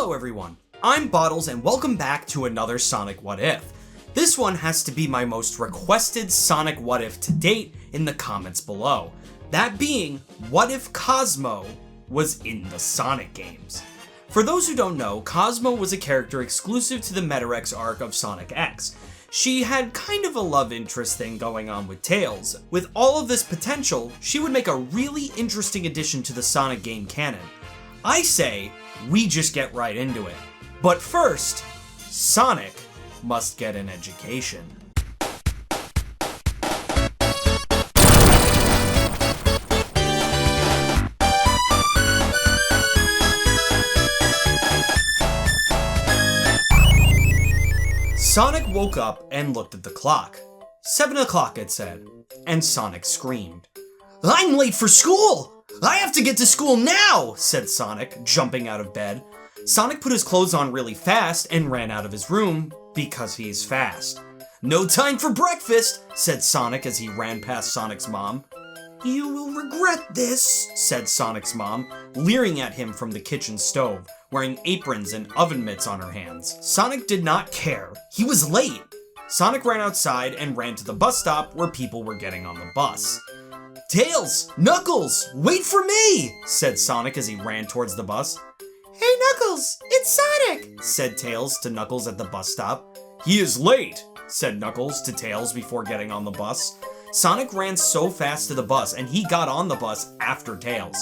Hello everyone, I'm Bottles and welcome back to another Sonic What If. This one has to be my most requested Sonic What If to date in the comments below. That being, what if Cosmo was in the Sonic games? For those who don't know, Cosmo was a character exclusive to the Metarex arc of Sonic X. She had kind of a love interest thing going on with Tails. With all of this potential, she would make a really interesting addition to the Sonic game canon. I say, we just get right into it. But first, Sonic must get an education. Sonic woke up and looked at the clock. 7 o'clock, it said, and Sonic screamed. "I'm late for school! I have to get to school now!" said Sonic, jumping out of bed. Sonic put his clothes on really fast and ran out of his room, because he's fast. "No time for breakfast," said Sonic as he ran past Sonic's mom. "You will regret this," said Sonic's mom, leering at him from the kitchen stove, wearing aprons and oven mitts on her hands. Sonic did not care. He was late. Sonic ran outside and ran to the bus stop where people were getting on the bus. "Tails! Knuckles! Wait for me!" said Sonic as he ran towards the bus. "Hey Knuckles, it's Sonic!" said Tails to Knuckles at the bus stop. "He is late," said Knuckles to Tails before getting on the bus. Sonic ran so fast to the bus and he got on the bus after Tails.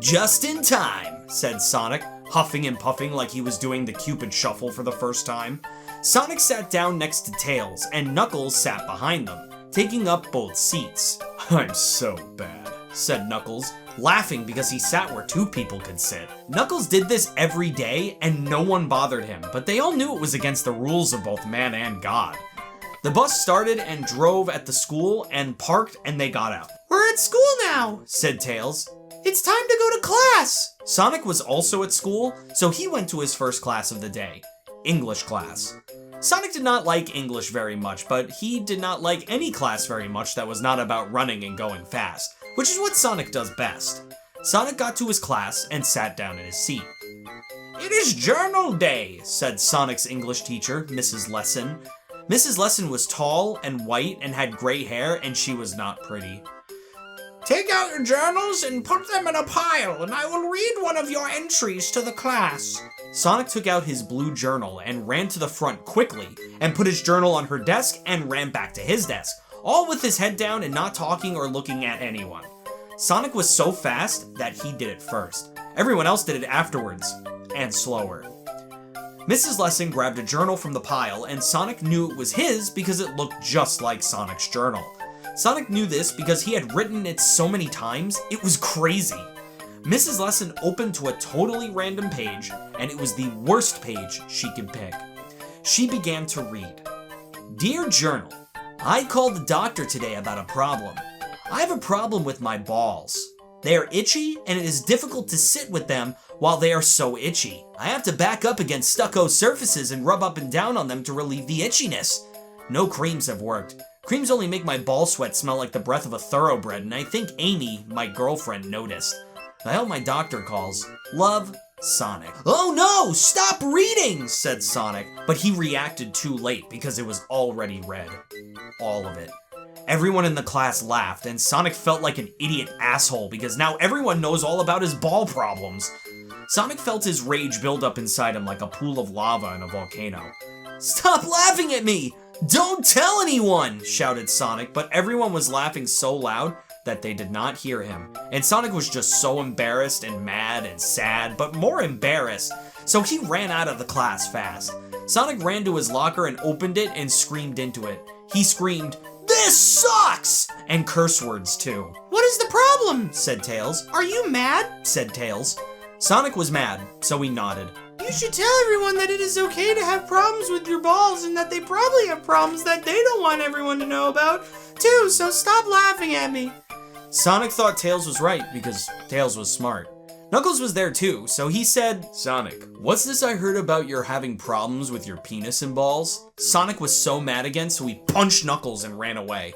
"Just in time," said Sonic, huffing and puffing like he was doing the Cupid Shuffle for the first time. Sonic sat down next to Tails and Knuckles sat behind them, taking up both seats. "I'm so bad," said Knuckles, laughing because he sat where two people could sit. Knuckles did this every day and no one bothered him, but they all knew it was against the rules of both man and God. The bus started and drove at the school and parked and they got out. "We're at school now," said Tails. "It's time to go to class." Sonic was also at school, so he went to his first class of the day, English class. Sonic did not like English very much, but he did not like any class very much that was not about running and going fast, which is what Sonic does best. Sonic got to his class and sat down in his seat. "It is journal day," said Sonic's English teacher, Mrs. Lesson. Mrs. Lesson was tall and white and had gray hair, and she was not pretty. "Take out your journals and put them in a pile, and I will read one of your entries to the class." Sonic took out his blue journal and ran to the front quickly, and put his journal on her desk and ran back to his desk, all with his head down and not talking or looking at anyone. Sonic was so fast that he did it first. Everyone else did it afterwards, and slower. Mrs. Lesson grabbed a journal from the pile, and Sonic knew it was his because it looked just like Sonic's journal. Sonic knew this because he had written it so many times, it was crazy. Mrs. Lesson opened to a totally random page, and it was the worst page she could pick. She began to read. "Dear Journal, I called the doctor today about a problem. I have a problem with my balls. They are itchy, and it is difficult to sit with them while they are so itchy. I have to back up against stucco surfaces and rub up and down on them to relieve the itchiness. No creams have worked. Creams only make my ball sweat smell like the breath of a thoroughbred, and I think Amy, my girlfriend, noticed. I hope my doctor calls. Love, Sonic." "Oh no, stop reading," said Sonic, but he reacted too late because it was already read. All of it. Everyone in the class laughed, and Sonic felt like an idiot asshole because now everyone knows all about his ball problems. Sonic felt his rage build up inside him like a pool of lava in a volcano. "Stop laughing at me! Don't tell anyone!" shouted Sonic, but everyone was laughing so loud that they did not hear him, and Sonic was just so embarrassed and mad and sad, but more embarrassed, so he ran out of the class fast. Sonic ran to his locker and opened it and screamed into it. He screamed, "This sucks!" and curse words too. "What is the problem?" said Tails. "Are you mad?" said Tails. Sonic was mad, so he nodded. "You should tell everyone that it is okay to have problems with your balls and that they probably have problems that they don't want everyone to know about, too, so stop laughing at me." Sonic thought Tails was right because Tails was smart. Knuckles was there too, so he said, "Sonic, what's this I heard about your having problems with your penis and balls?" Sonic was so mad again, so he punched Knuckles and ran away.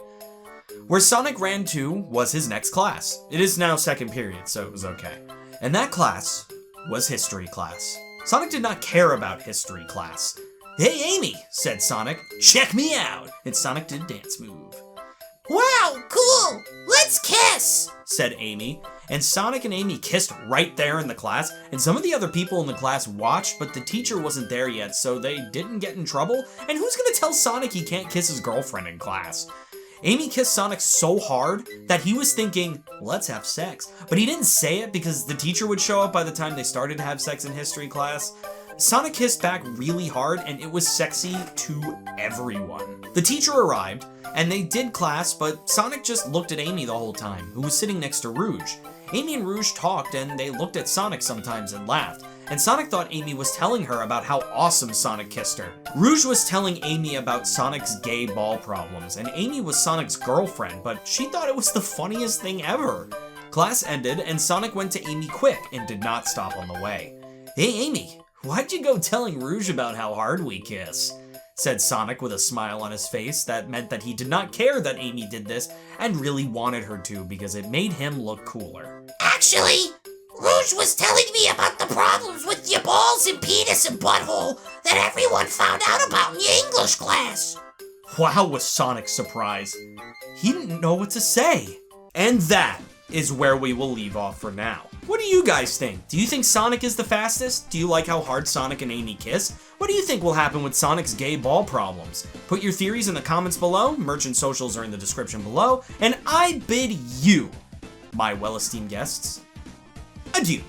Where Sonic ran to was his next class. It is now second period, so it was okay. And that class was history class. Sonic did not care about history class. "Hey, Amy," said Sonic, "check me out," and Sonic did a dance move. "Wow, cool! Let's kiss!" said Amy, and Sonic and Amy kissed right there in the class, and some of the other people in the class watched, but the teacher wasn't there yet, so they didn't get in trouble, and who's gonna tell Sonic he can't kiss his girlfriend in class? Amy kissed Sonic so hard that he was thinking, let's have sex, but he didn't say it because the teacher would show up by the time they started to have sex in history class. Sonic kissed back really hard, and it was sexy to everyone. The teacher arrived, and they did class, but Sonic just looked at Amy the whole time, who was sitting next to Rouge. Amy and Rouge talked, and they looked at Sonic sometimes and laughed, and Sonic thought Amy was telling her about how awesome Sonic kissed her. Rouge was telling Amy about Sonic's gay ball problems, and Amy was Sonic's girlfriend, but she thought it was the funniest thing ever. Class ended, and Sonic went to Amy quick and did not stop on the way. "Hey, Amy, why'd you go telling Rouge about how hard we kiss?" said Sonic with a smile on his face that meant that he did not care that Amy did this and really wanted her to because it made him look cooler. "Actually, Rouge was telling me about the problems with your balls and penis and butthole that everyone found out about in your English class." Wow, was Sonic surprised. He didn't know what to say. And that is where we will leave off for now. What do you guys think? Do you think Sonic is the fastest? Do you like how hard Sonic and Amy kiss? What do you think will happen with Sonic's gay ball problems? Put your theories in the comments below, merchant socials are in the description below, and I bid you, my well-esteemed guests, adieu.